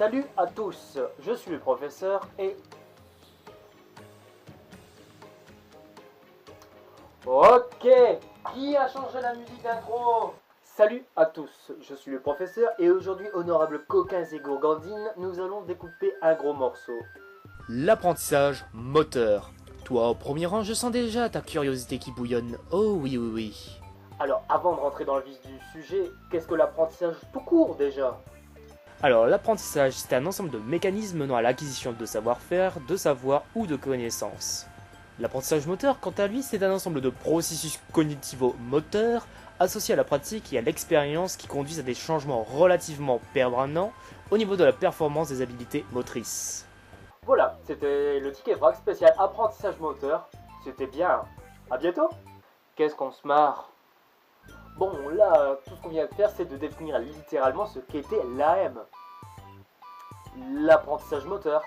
Salut à tous, je suis le professeur et... Ok, qui a changé la musique d'intro? Salut à tous, je suis le professeur et aujourd'hui, honorables coquins et gourgandines, nous allons découper un gros morceau. L'apprentissage moteur. Toi, au premier rang, je sens déjà ta curiosité qui bouillonne. Oh oui, oui, oui. Alors, avant de rentrer dans le vif du sujet, qu'est-ce que l'apprentissage tout court déjà? Alors, l'apprentissage, c'est un ensemble de mécanismes menant à l'acquisition de savoir-faire, de savoir ou de connaissances. L'apprentissage moteur, quant à lui, c'est un ensemble de processus cognitivo-moteurs associés à la pratique et à l'expérience qui conduisent à des changements relativement permanents au niveau de la performance des habiletés motrices. Voilà, c'était le ticket vrac spécial apprentissage moteur. C'était bien. À bientôt. Qu'est-ce qu'on se marre? Bon, là, tout ce qu'on vient de faire, c'est de définir littéralement ce qu'était l'AM. L'apprentissage moteur.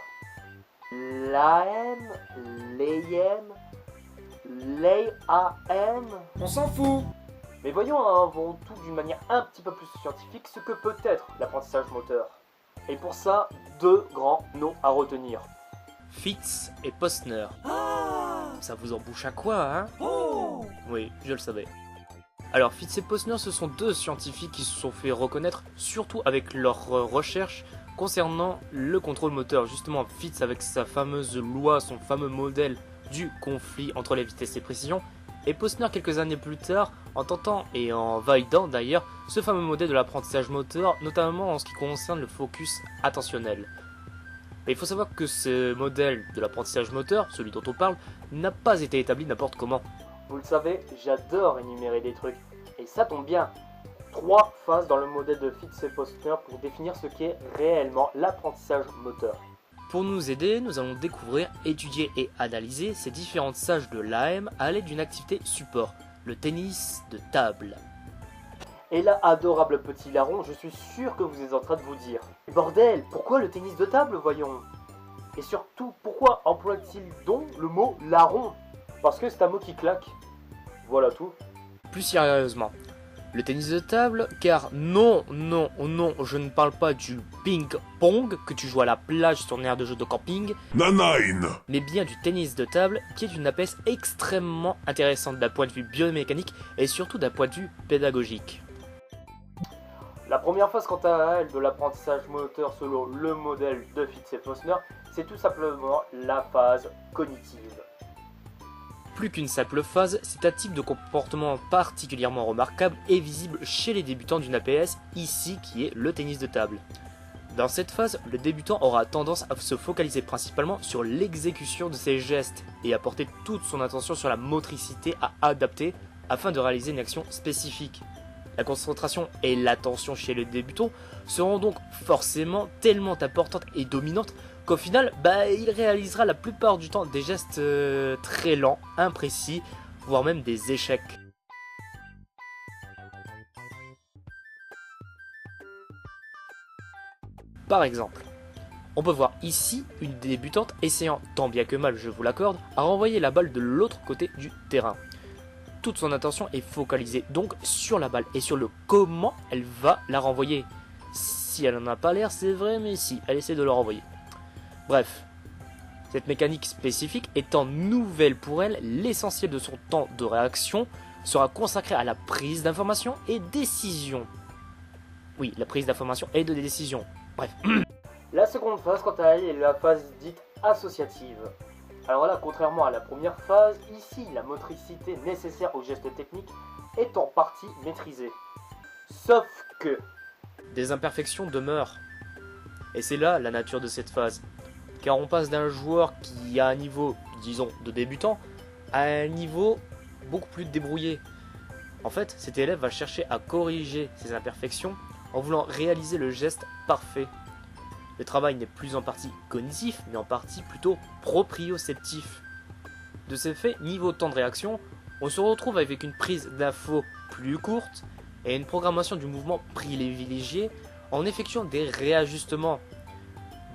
L'AM, l'AM, l'AM. On s'en fout. Mais voyons avant tout d'une manière un petit peu plus scientifique ce que peut être l'apprentissage moteur. Et pour ça, deux grands noms à retenir. Fitts et Posner. Ça vous embouche à quoi, hein? Oui, je le savais. Alors, Fitts et Posner, ce sont deux scientifiques qui se sont fait reconnaître, surtout avec leurs recherches concernant le contrôle moteur. Justement, Fitts avec sa fameuse loi, son fameux modèle du conflit entre les vitesses et précision, et Posner quelques années plus tard, en tentant et en validant d'ailleurs ce fameux modèle de l'apprentissage moteur, notamment en ce qui concerne le focus attentionnel. Mais il faut savoir que ce modèle de l'apprentissage moteur, celui dont on parle, n'a pas été établi n'importe comment. Vous le savez, j'adore énumérer des trucs. Et ça tombe bien. 3 phases dans le modèle de Fitts et Posner pour définir ce qu'est réellement l'apprentissage moteur. Pour nous aider, nous allons découvrir, étudier et analyser ces différentes sages de l'AM à l'aide d'une activité support, le tennis de table. Et là, adorable petit larron, je suis sûr que vous êtes en train de vous dire: bordel, pourquoi le tennis de table, voyons? Et surtout, pourquoi emploie-t-il donc le mot larron? Parce que c'est un mot qui claque. Voilà tout. Plus sérieusement, le tennis de table, car non, je ne parle pas du ping-pong que tu joues à la plage sur un aire de jeu de camping, Nanine. mais bien du tennis de table qui est une APS extrêmement intéressante d'un point de vue biomécanique et surtout d'un point de vue pédagogique. La première phase quant à elle de l'apprentissage moteur selon le modèle de Fitts et Posner, c'est tout simplement la phase cognitive. Plus qu'une simple phase, c'est un type de comportement particulièrement remarquable et visible chez les débutants d'une APS, ici qui est le tennis de table. Dans cette phase, le débutant aura tendance à se focaliser principalement sur l'exécution de ses gestes et à porter toute son attention sur la motricité à adapter afin de réaliser une action spécifique. La concentration et l'attention chez le débutant seront donc forcément tellement importantes et dominantes qu'au final, il réalisera la plupart du temps des gestes très lents, imprécis, voire même des échecs. Par exemple, on peut voir ici une débutante essayant, tant bien que mal je vous l'accorde, à renvoyer la balle de l'autre côté du terrain. Toute son attention est focalisée donc sur la balle et sur le comment elle va la renvoyer. Si elle n'en a pas l'air, c'est vrai, mais si, elle essaie de la renvoyer. Bref, cette mécanique spécifique étant nouvelle pour elle, l'essentiel de son temps de réaction sera consacré à la prise d'information et décision. Oui, la prise d'information et de décision. Bref. La seconde phase quant à elle est la phase dite associative. Alors là, contrairement à la première phase, ici la motricité nécessaire aux gestes techniques est en partie maîtrisée. Sauf que... des imperfections demeurent. Et c'est là la nature de cette phase. Car on passe d'un joueur qui a un niveau, disons, de débutant, à un niveau beaucoup plus débrouillé. En fait, cet élève va chercher à corriger ses imperfections en voulant réaliser le geste parfait. Le travail n'est plus en partie cognitif, mais en partie plutôt proprioceptif. De ces faits, niveau temps de réaction, on se retrouve avec une prise d'infos plus courte et une programmation du mouvement privilégié en effectuant des réajustements.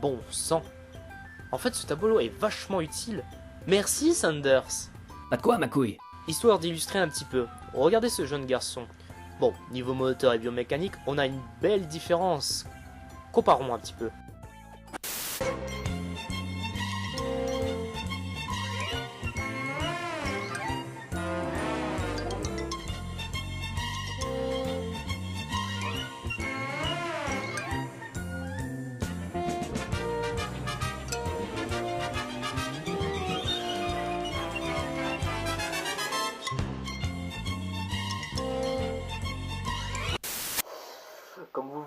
Bon sang. En fait, ce tableau est vachement utile. Merci Sanders. Pas de quoi, ma couille. Histoire d'illustrer un petit peu, regardez ce jeune garçon. Bon, niveau moteur et biomécanique, on a une belle différence. Comparons un petit peu.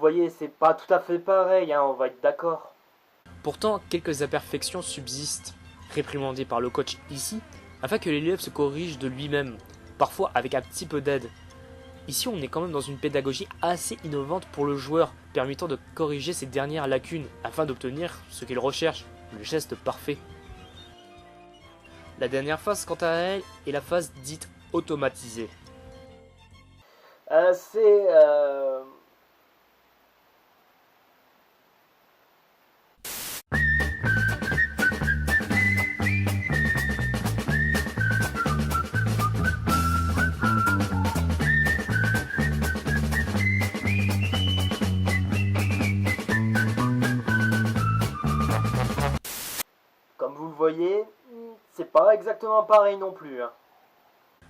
voyez, c'est pas tout à fait pareil, hein, on va être d'accord. Pourtant, quelques imperfections subsistent, réprimandées par le coach ici, afin que l'élève se corrige de lui-même, parfois avec un petit peu d'aide. Ici, on est quand même dans une pédagogie assez innovante pour le joueur, permettant de corriger ses dernières lacunes, afin d'obtenir ce qu'il recherche, le geste parfait. La dernière phase, quant à elle, est la phase dite automatisée. C'est... Comme vous le voyez, c'est pas exactement pareil non plus, hein.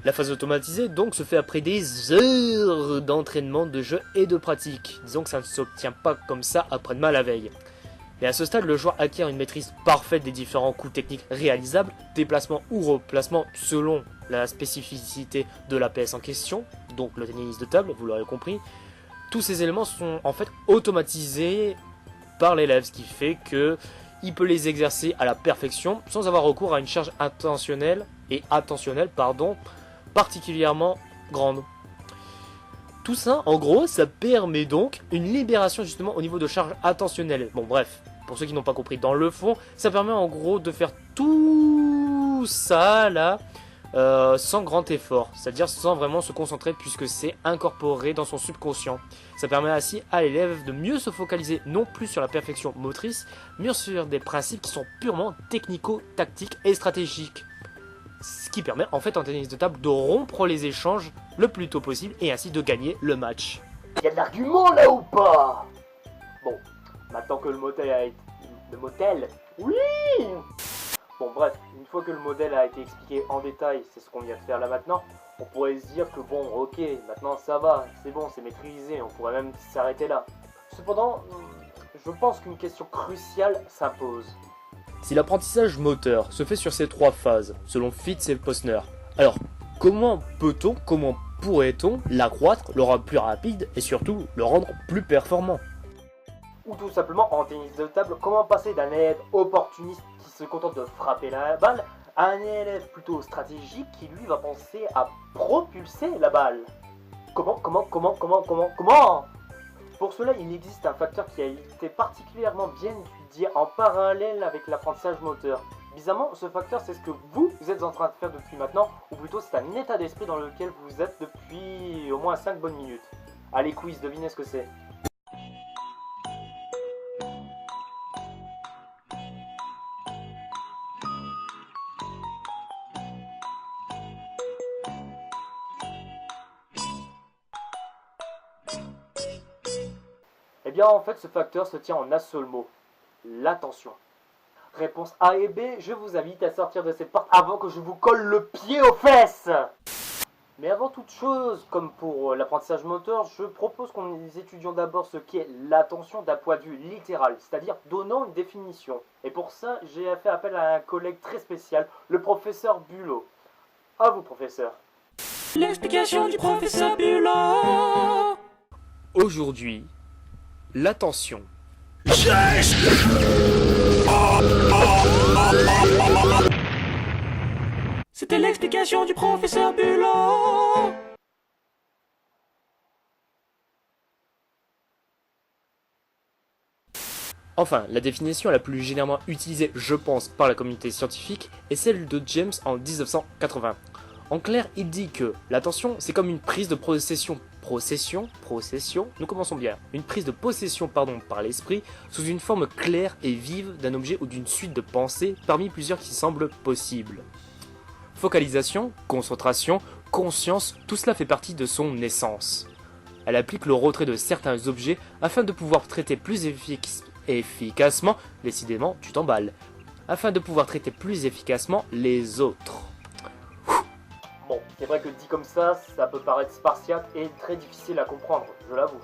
La phase automatisée donc se fait après des heures d'entraînement, de jeu et de pratique. Disons que ça ne s'obtient pas comme ça après-demain la veille. Mais à ce stade, le joueur acquiert une maîtrise parfaite des différents coups techniques réalisables, déplacements ou replacements selon la spécificité de la PS en question, donc le tennis de table, vous l'aurez compris. Tous ces éléments sont en fait automatisés par l'élève, ce qui fait que il peut les exercer à la perfection sans avoir recours à une charge attentionnelle particulièrement grande. Tout ça, en gros, ça permet donc une libération justement au niveau de charge attentionnelle. Bon bref, pour ceux qui n'ont pas compris, dans le fond, ça permet en gros de faire tout ça là sans grand effort, c'est-à-dire sans vraiment se concentrer puisque c'est incorporé dans son subconscient. Ça permet ainsi à l'élève de mieux se focaliser non plus sur la perfection motrice, mais sur des principes qui sont purement technico-tactiques et stratégiques. Ce qui permet en fait en tennis de table de rompre les échanges le plus tôt possible et ainsi de gagner le match. Y a de l'argument là ou pas? Bon, maintenant que le motel a été... Le motel? Oui! Bon bref, une fois que le modèle a été expliqué en détail, c'est ce qu'on vient de faire là maintenant, on pourrait se dire que bon, ok, maintenant ça va, c'est bon, c'est maîtrisé, on pourrait même s'arrêter là. Cependant, je pense qu'une question cruciale s'impose. Si l'apprentissage moteur se fait sur ces trois phases, selon Fitz et Posner, alors comment peut-on, comment pourrait-on l'accroître, le rendre plus rapide et surtout le rendre plus performant? Ou tout simplement en tennis de table, comment passer d'un élève opportuniste qui se contente de frapper la balle à un élève plutôt stratégique qui lui va penser à propulser la balle. Comment? Pour cela, il existe un facteur qui a été particulièrement bien étudié en parallèle avec l'apprentissage moteur. Bizarrement, ce facteur, c'est ce que vous êtes en train de faire depuis maintenant, ou plutôt c'est un état d'esprit dans lequel vous êtes depuis au moins 5 bonnes minutes. Allez, quiz, devinez ce que c'est. Eh bien, en fait, ce facteur se tient en un seul mot, l'attention. Réponse A et B, je vous invite à sortir de cette porte avant que je vous colle le pied aux fesses. Mais avant toute chose, comme pour l'apprentissage moteur, je propose qu'on étudions d'abord ce qu'est l'attention d'un point de vue littéral, c'est-à-dire donnant une définition. Et pour ça, j'ai fait appel à un collègue très spécial, le professeur Bulot. À vous, professeur. L'explication du professeur Bulot. Aujourd'hui, l'attention. C'était l'explication du professeur Bulot. Enfin, la définition la plus généralement utilisée, je pense, par la communauté scientifique est celle de James en 1980. En clair, il dit que l'attention, c'est comme une prise de possession, nous commençons bien, une prise de possession par l'esprit sous une forme claire et vive d'un objet ou d'une suite de pensées parmi plusieurs qui semblent possibles. Focalisation, concentration, conscience, tout cela fait partie de son essence. Elle applique le retrait de certains objets afin de pouvoir traiter plus efficacement, décidément tu t'emballes, afin de pouvoir traiter plus efficacement les autres. Bon, c'est vrai que dit comme ça peut paraître spartiate et très difficile à comprendre, je l'avoue.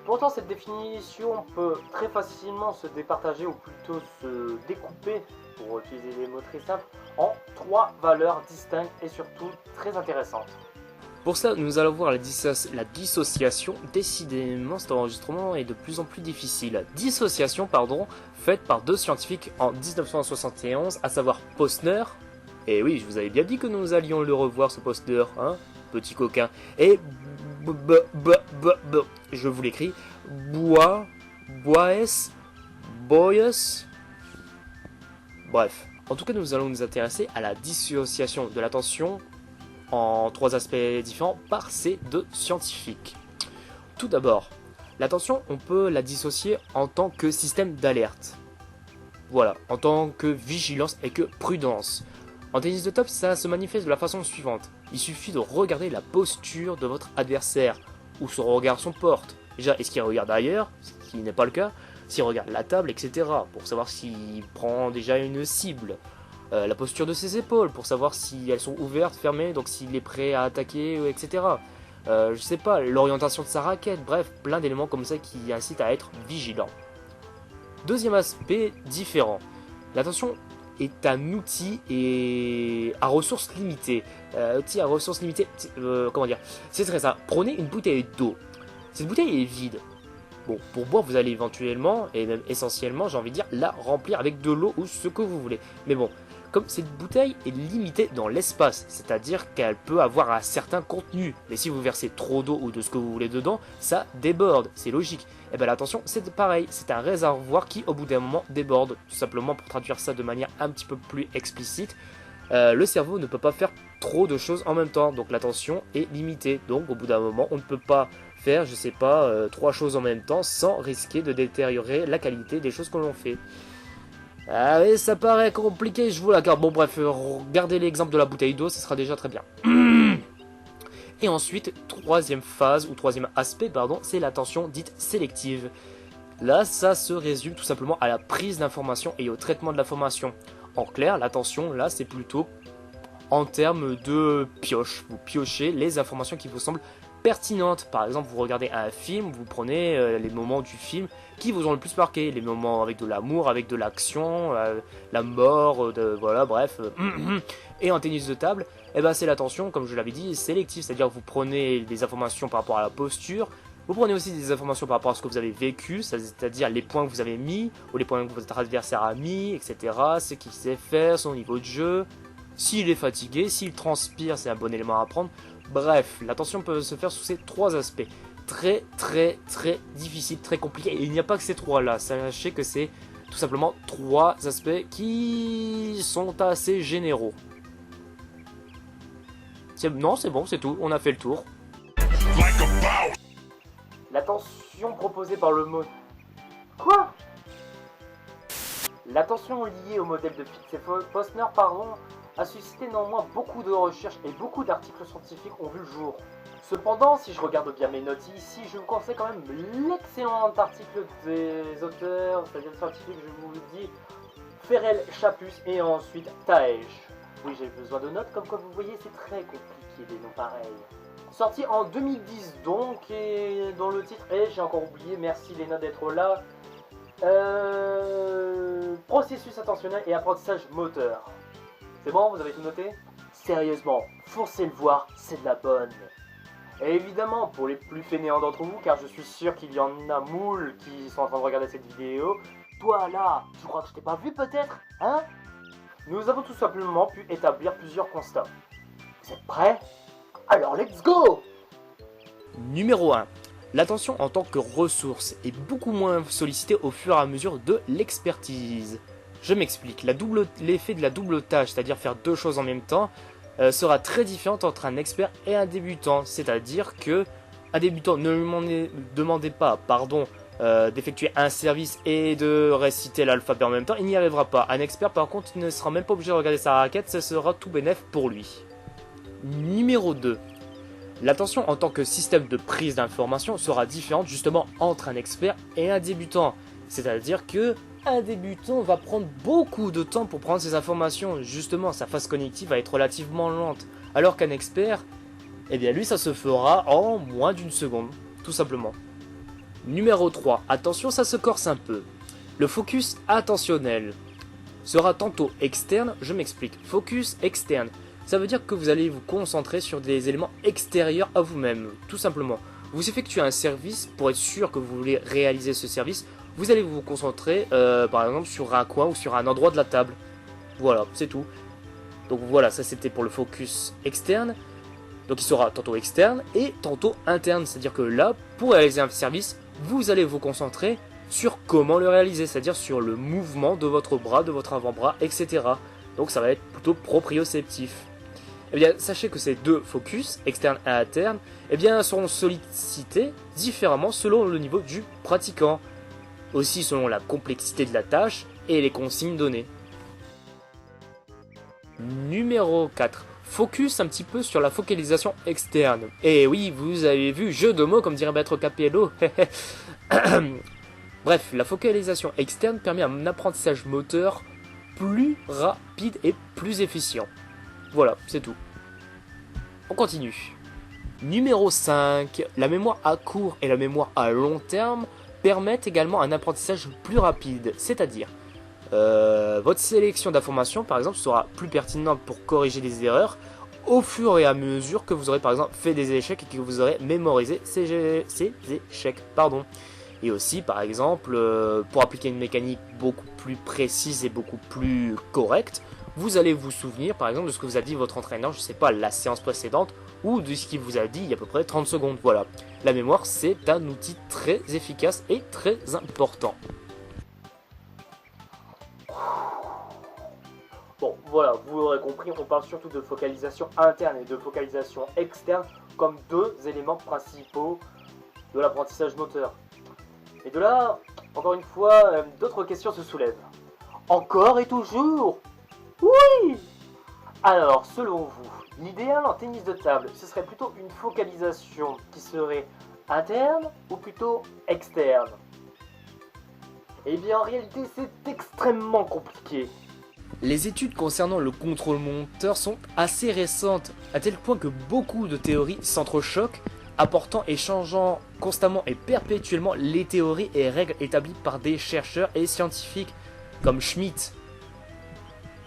Pourtant, cette définition peut très facilement se départager ou plutôt se découper, pour utiliser des mots très simples, en 3 valeurs distinctes et surtout très intéressantes. Pour ça, nous allons voir la dissociation. Décidément, cet enregistrement est de plus en plus difficile. Dissociation, pardon, faite par deux scientifiques en 1971, à savoir Posner. Et oui, je vous avais bien dit que nous allions le revoir, ce Posner, hein, petit coquin. Et je vous l'écris, Boyes. Bref, en tout cas, nous allons nous intéresser à la dissociation de l'attention en trois aspects différents par ces deux scientifiques. Tout d'abord, l'attention, on peut la dissocier en tant que système d'alerte. Voilà, en tant que vigilance et que prudence. En tennis de table, ça se manifeste de la façon suivante. Il suffit de regarder la posture de votre adversaire, où son regard son porte. Déjà, est-ce qu'il regarde ailleurs, ce qui n'est pas le cas, s'il regarde la table, etc. pour savoir s'il prend déjà une cible. La posture de ses épaules, pour savoir si elles sont ouvertes, fermées, donc s'il est prêt à attaquer, etc. Je sais pas, l'orientation de sa raquette, bref, plein d'éléments comme ça qui incitent à être vigilant. Deuxième aspect différent. L'attention est un outil et à ressources limitées. Comment dire? C'est très simple. Prenez une bouteille d'eau. Cette bouteille est vide. Bon, pour boire, vous allez éventuellement, et même essentiellement, j'ai envie de dire, la remplir avec de l'eau ou ce que vous voulez. Mais bon, comme cette bouteille est limitée dans l'espace, c'est-à-dire qu'elle peut avoir un certain contenu, mais si vous versez trop d'eau ou de ce que vous voulez dedans, ça déborde, c'est logique. Et bien l'attention, c'est pareil, c'est un réservoir qui au bout d'un moment déborde. Tout simplement pour traduire ça de manière un petit peu plus explicite, le cerveau ne peut pas faire trop de choses en même temps, donc l'attention est limitée. Donc au bout d'un moment, on ne peut pas faire, je sais pas, trois choses en même temps sans risquer de détériorer la qualité des choses que l'on fait. Ah oui, ça paraît compliqué, je vous l'accorde. Bon bref, regardez l'exemple de la bouteille d'eau, ce sera déjà très bien. Et ensuite, troisième phase, ou troisième aspect, pardon, c'est l'attention dite sélective. Là, ça se résume tout simplement à la prise d'information et au traitement de l'information. En clair, l'attention, là, c'est plutôt en termes de pioche. Vous piochez les informations qui vous semblent pertinentes. Par exemple, vous regardez un film, vous prenez les moments du film qui vous ont le plus marqué. Les moments avec de l'amour, avec de l'action, la mort, voilà, bref. Et en tennis de table, eh ben, c'est l'attention, comme je l'avais dit, sélective. C'est-à-dire que vous prenez des informations par rapport à la posture. Vous prenez aussi des informations par rapport à ce que vous avez vécu, c'est-à-dire les points que vous avez mis, ou les points que votre adversaire a mis, etc. Ce qu'il sait faire, son niveau de jeu, s'il est fatigué, s'il transpire, c'est un bon élément à apprendre. Bref, l'attention peut se faire sous ces trois aspects. Très difficile, très compliqué. Et il n'y a pas que ces trois-là. Sachez que c'est tout simplement trois aspects qui sont assez généraux. Non, c'est bon, c'est tout. On a fait le tour. L'attention proposée par le mot... Quoi? L'attention liée au modèle de Fitz et Posner, a suscité néanmoins beaucoup de recherches et beaucoup d'articles scientifiques ont vu le jour. Cependant, si je regarde bien mes notes ici, je vous conseille quand même l'excellent article des auteurs, c'est-à-dire scientifiques, je vous le dis, Ferrel, Chapus et ensuite Taej. Oui, j'ai besoin de notes, comme vous voyez, c'est très compliqué des noms pareils. Sorti en 2010 donc, et dans le titre est, j'ai encore oublié, merci Léna d'être là, processus attentionnel et apprentissage moteur. C'est bon, vous avez tout noté? Sérieusement, foncez le voir, c'est de la bonne. Et évidemment, pour les plus fainéants d'entre vous, car je suis sûr qu'il y en a moult qui sont en train de regarder cette vidéo, toi là, tu crois que je t'ai pas vu peut-être? Hein? Nous avons tout simplement pu établir plusieurs constats. Vous êtes prêts? Alors let's go! Numéro 1. L'attention en tant que ressource est beaucoup moins sollicitée au fur et à mesure de l'expertise. Je m'explique, l'effet de la double tâche, c'est-à-dire faire deux choses en même temps, sera très différente entre un expert et un débutant. C'est-à-dire que un débutant, ne lui demandez pas, d'effectuer un service et de réciter l'alphabet en même temps, il n'y arrivera pas. Un expert par contre ne sera même pas obligé de regarder sa raquette, ce sera tout bénef pour lui. Numéro 2. L'attention en tant que système de prise d'information sera différente justement entre un expert et un débutant. C'est-à-dire que un débutant va prendre beaucoup de temps pour prendre ses informations. Justement, sa phase cognitive va être relativement lente. Alors qu'un expert, eh bien lui ça se fera en moins d'une seconde, tout simplement. Numéro 3. Attention, ça se corse un peu. Le focus attentionnel sera tantôt externe, je m'explique. Focus externe. Ça veut dire que vous allez vous concentrer sur des éléments extérieurs à vous-même, tout simplement. Vous effectuez un service, pour être sûr que vous voulez réaliser ce service, vous allez vous concentrer par exemple sur un coin ou sur un endroit de la table. Voilà, c'est tout. Donc voilà, ça c'était pour le focus externe. Donc il sera tantôt externe et tantôt interne. C'est-à-dire que là, pour réaliser un service, vous allez vous concentrer sur comment le réaliser. C'est-à-dire sur le mouvement de votre bras, de votre avant-bras, etc. Donc ça va être plutôt proprioceptif. Eh bien, sachez que ces deux focus, externe et interne, eh bien, seront sollicités différemment selon le niveau du pratiquant. Aussi selon la complexité de la tâche et les consignes données. Numéro 4. Focus un petit peu sur la focalisation externe. Et oui, vous avez vu, jeu de mots comme dirait Maître Capello. Bref, la focalisation externe permet un apprentissage moteur plus rapide et plus efficient. Voilà, c'est tout. On continue. Numéro 5. La mémoire à court et la mémoire à long terme permettent également un apprentissage plus rapide. C'est-à-dire, votre sélection d'informations, par exemple, sera plus pertinente pour corriger des erreurs au fur et à mesure que vous aurez, par exemple, fait des échecs et que vous aurez mémorisé ces échecs. Et aussi, par exemple, pour appliquer une mécanique beaucoup plus précise et beaucoup plus correcte, vous allez vous souvenir, par exemple, de ce que vous a dit votre entraîneur, je ne sais pas, la séance précédente, ou de ce qu'il vous a dit il y a à peu près 30 secondes. Voilà. La mémoire, c'est un outil très efficace et très important. Bon, voilà, vous l'aurez compris, on parle surtout de focalisation interne et de focalisation externe comme deux éléments principaux de l'apprentissage moteur. Et de là, encore une fois, d'autres questions se soulèvent. Encore et toujours? Oui! Alors, selon vous, l'idéal en tennis de table, ce serait plutôt une focalisation qui serait interne ou plutôt externe? Eh bien, en réalité, c'est extrêmement compliqué. Les études concernant le contrôle moteur sont assez récentes, à tel point que beaucoup de théories s'entrechoquent, apportant et changeant constamment et perpétuellement les théories et règles établies par des chercheurs et scientifiques, comme Schmitt.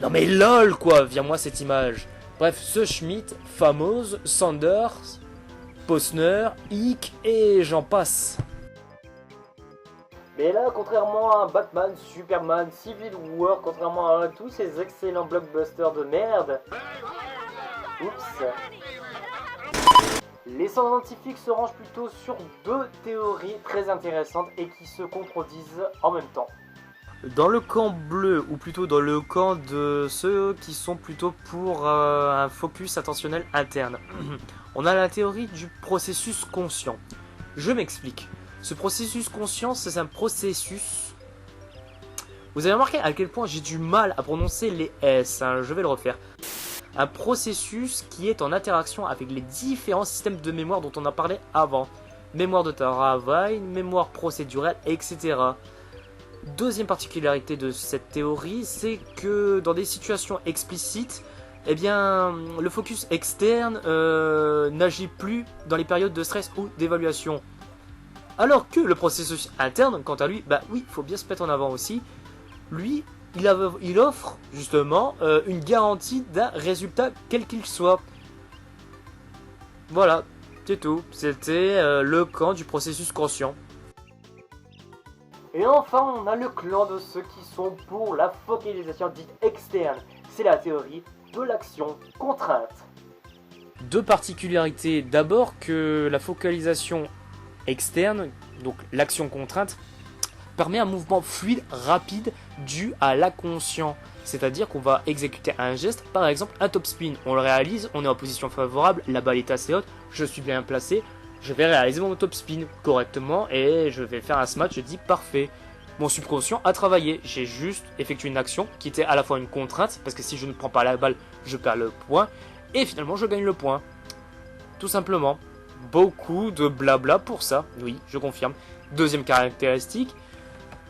Non mais lol quoi, viens-moi cette image. Bref, ce Schmitt, Famose, Sanders, Posner, Hick et j'en passe. Mais là, contrairement à Batman, Superman, Civil War, contrairement à tous ces excellents blockbusters de merde, oups, les scientifiques se rangent plutôt sur deux théories très intéressantes et qui se contredisent en même temps. Dans le camp bleu, ou plutôt dans le camp de ceux qui sont plutôt pour un focus attentionnel interne, on a la théorie du processus conscient. Je m'explique. Ce processus conscient, c'est un processus... Vous avez remarqué à quel point j'ai du mal à prononcer les S, hein, je vais le refaire. Un processus qui est en interaction avec les différents systèmes de mémoire dont on a parlé avant. Mémoire de travail, mémoire procédurelle, etc. Deuxième particularité de cette théorie, c'est que dans des situations explicites, eh bien, le focus externe n'agit plus dans les périodes de stress ou d'évaluation. Alors que le processus interne, quant à lui, bah oui, il faut bien se mettre en avant aussi, lui, il offre justement une garantie d'un résultat quel qu'il soit. Voilà, c'est tout. C'était le camp du processus conscient. Et enfin, on a le clan de ceux qui sont pour la focalisation dite externe. C'est la théorie de l'action contrainte. Deux particularités. D'abord que la focalisation externe, donc l'action contrainte, permet un mouvement fluide, rapide, dû à l'inconscient. C'est-à-dire qu'on va exécuter un geste, par exemple un top spin. On le réalise, on est en position favorable, la balle est assez haute, je suis bien placé, je vais réaliser mon top spin correctement et je vais faire un smash, je dis parfait. Mon subconscient a travaillé, j'ai juste effectué une action qui était à la fois une contrainte, parce que si je ne prends pas la balle, je perds le point, et finalement je gagne le point. Tout simplement. Beaucoup de blabla pour ça, oui, je confirme. Deuxième caractéristique,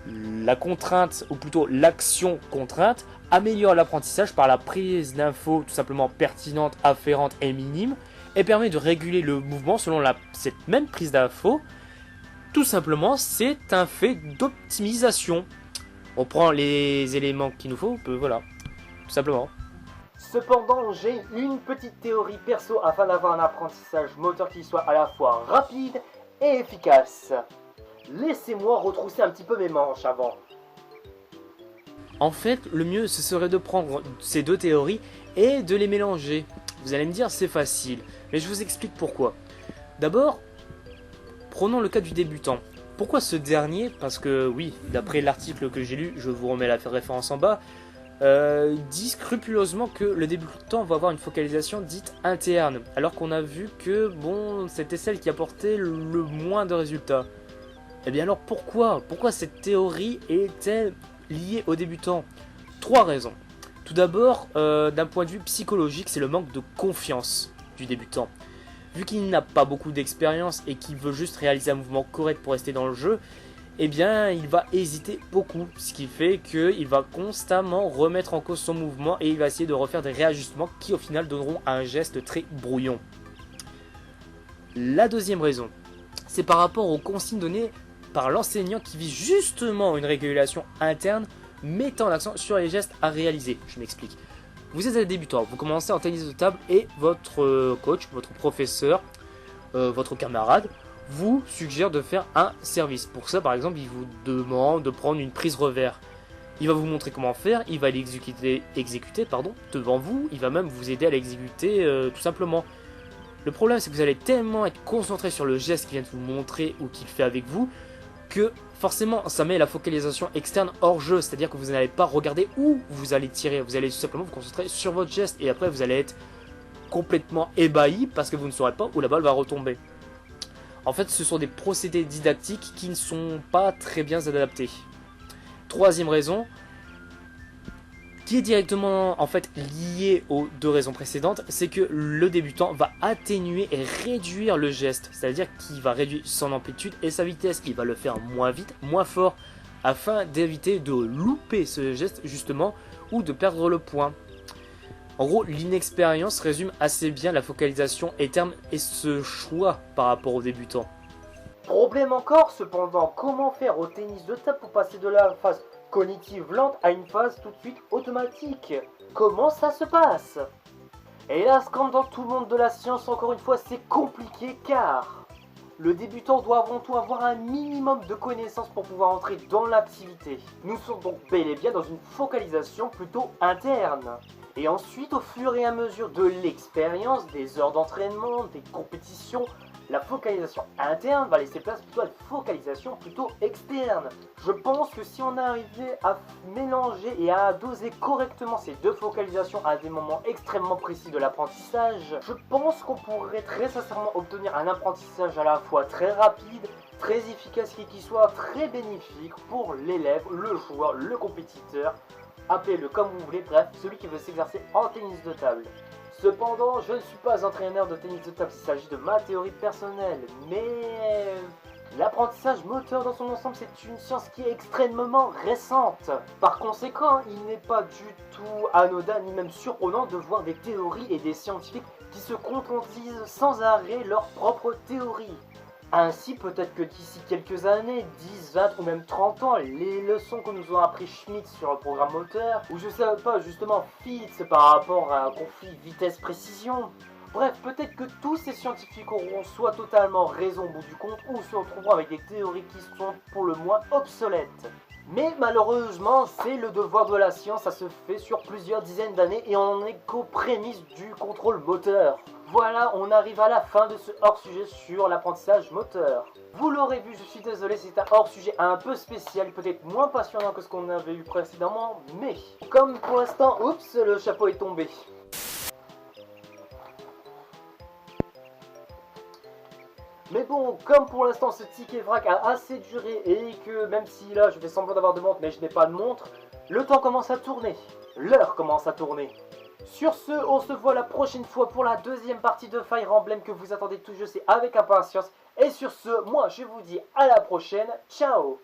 la contrainte, ou plutôt l'action contrainte, améliore l'apprentissage par la prise d'infos tout simplement pertinentes, afférentes et minimes, et permet de réguler le mouvement selon cette même prise d'infos. Tout simplement, c'est un fait d'optimisation. On prend les éléments qu'il nous faut, voilà, tout simplement. Cependant, j'ai une petite théorie perso afin d'avoir un apprentissage moteur qui soit à la fois rapide et efficace. Laissez-moi retrousser un petit peu mes manches avant. En fait, le mieux ce serait de prendre ces deux théories et de les mélanger. Vous allez me dire c'est facile, mais je vous explique pourquoi. D'abord, prenons le cas du débutant. Pourquoi ce dernier? Parce que oui, d'après l'article que j'ai lu, je vous remets la référence en bas, dit scrupuleusement que le débutant va avoir une focalisation dite interne, alors qu'on a vu que bon, c'était celle qui apportait le moins de résultats. Et bien alors pourquoi cette théorie est-elle liée aux débutants? Trois raisons. Tout d'abord, d'un point de vue psychologique, c'est le manque de confiance du débutant. Vu qu'il n'a pas beaucoup d'expérience et qu'il veut juste réaliser un mouvement correct pour rester dans le jeu, eh bien il va hésiter beaucoup, ce qui fait qu'il va constamment remettre en cause son mouvement et il va essayer de refaire des réajustements qui au final donneront un geste très brouillon. La deuxième raison, c'est par rapport aux consignes données par l'enseignant qui vise justement une régulation interne mettant l'accent sur les gestes à réaliser. Je m'explique. Vous êtes un débutant, vous commencez en tennis de table et votre coach, votre professeur, votre camarade vous suggère de faire un service. Pour ça, par exemple, il vous demande de prendre une prise revers. Il va vous montrer comment faire, il va l'exécuter devant vous, il va même vous aider à l'exécuter tout simplement. Le problème, c'est que vous allez tellement être concentré sur le geste qu'il vient de vous montrer ou qu'il fait avec vous, que forcément ça met la focalisation externe hors jeu, c'est-à-dire que vous n'allez pas regarder où vous allez tirer, vous allez tout simplement vous concentrer sur votre geste et après vous allez être complètement ébahi parce que vous ne saurez pas où la balle va retomber. En fait, ce sont des procédés didactiques qui ne sont pas très bien adaptés. Troisième raison, qui est directement en fait liée aux deux raisons précédentes, c'est que le débutant va atténuer et réduire le geste, c'est-à-dire qu'il va réduire son amplitude et sa vitesse, il va le faire moins vite, moins fort, afin d'éviter de louper ce geste justement ou de perdre le point. En gros, l'inexpérience résume assez bien la focalisation interne et ce choix par rapport aux débutants. Problème encore, cependant, comment faire au tennis de table pour passer de la phase cognitive lente à une phase tout de suite automatique? Comment ça se passe? Hélas, comme dans tout le monde de la science, encore une fois, c'est compliqué car le débutant doit avant tout avoir un minimum de connaissances pour pouvoir entrer dans l'activité. Nous sommes donc bel et bien dans une focalisation plutôt interne. Et ensuite, au fur et à mesure de l'expérience, des heures d'entraînement, des compétitions, la focalisation interne va laisser place plutôt à une focalisation plutôt externe. Je pense que si on arrivait à mélanger et à doser correctement ces deux focalisations à des moments extrêmement précis de l'apprentissage, je pense qu'on pourrait très sincèrement obtenir un apprentissage à la fois très rapide, très efficace et qui soit très bénéfique pour l'élève, le joueur, le compétiteur, appelez-le comme vous voulez, bref, celui qui veut s'exercer en tennis de table. Cependant, je ne suis pas entraîneur de tennis de table, il s'agit de ma théorie personnelle, mais l'apprentissage moteur dans son ensemble, c'est une science qui est extrêmement récente. Par conséquent, il n'est pas du tout anodin ni même surprenant de voir des théories et des scientifiques qui se contredisent sans arrêt leurs propres théories. Ainsi, peut-être que d'ici quelques années, 10, 20 ou même 30 ans, les leçons que nous ont appris Schmitt sur le programme moteur, ou je sais pas, justement Fitz par rapport à un conflit vitesse-précision, bref, peut-être que tous ces scientifiques auront soit totalement raison au bout du compte, ou se retrouveront avec des théories qui sont pour le moins obsolètes. Mais malheureusement, c'est le devoir de la science, ça se fait sur plusieurs dizaines d'années et on n'en est qu'aux prémices du contrôle moteur. Voilà, on arrive à la fin de ce hors-sujet sur l'apprentissage moteur. Vous l'aurez vu, je suis désolé, c'est un hors-sujet un peu spécial, peut-être moins passionnant que ce qu'on avait eu précédemment, mais comme pour l'instant, oups, le chapeau est tombé. Mais bon, comme pour l'instant ce ticket vrac a assez duré et que même si là je fais semblant d'avoir de montre mais je n'ai pas de montre, le temps commence à tourner, l'heure commence à tourner. Sur ce, on se voit la prochaine fois pour la deuxième partie de Fire Emblem que vous attendez tous, je sais, avec impatience. Et sur ce, moi je vous dis à la prochaine, ciao!